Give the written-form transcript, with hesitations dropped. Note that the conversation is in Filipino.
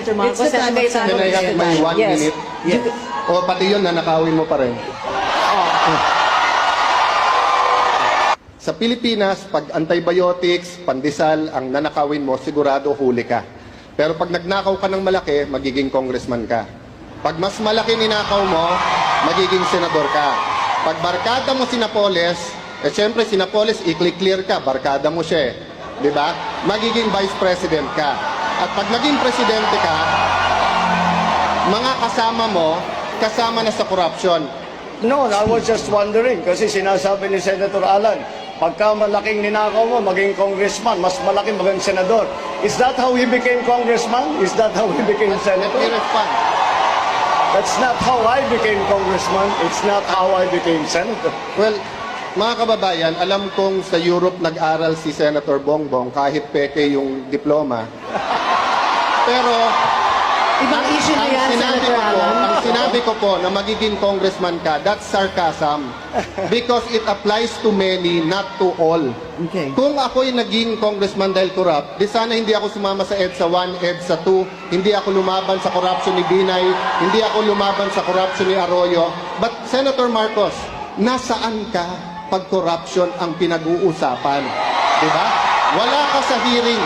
Mr. Marcos, It's the time of Senator Can I have my 1 Yes. minute? Yes. O pati yun, nanakawin mo pa rin. Sa Pilipinas, pag antibiotics, pandesal, ang nanakawin mo, sigurado huli ka. Pero pag nagnakaw ka ng malaki, magiging congressman ka. Pag mas malaki ninakaw mo, magiging senador ka. Pag barkada mo si Napoles, syempre si Napoles, i-clear ka, barkada mo siya eh. Di ba? Magiging vice president ka. At pag naging presidente ka, mga kasama mo, kasama na sa corruption. No, I was just wondering kasi sinasabi ni Senator Alan, pagka malaking ninakaw mo, maging congressman, mas malaking maging senador. Is that how he became congressman? Is that how he became Let me senator? respond. That's not how I became congressman. It's not how I became senator. Well, mga kababayan, alam kong sa Europe nag-aral si Senator Bongbong kahit peke yung diploma. Pero Ibang issue na yan, Senator Alan. ang sinabi ko po na magiging congressman ka, that's sarcasm. Because it applies to many, not to all. Okay. Kung ako'y naging congressman dahil corrupt, di sana hindi ako sumama sa EDSA 1, EDSA 2, hindi ako lumaban sa corruption ni Binay, hindi ako lumaban sa corruption ni Arroyo. But Senator Marcos, nasaan ka pag corruption ang pinag-uusapan? Di ba? Wala ka sa hearing.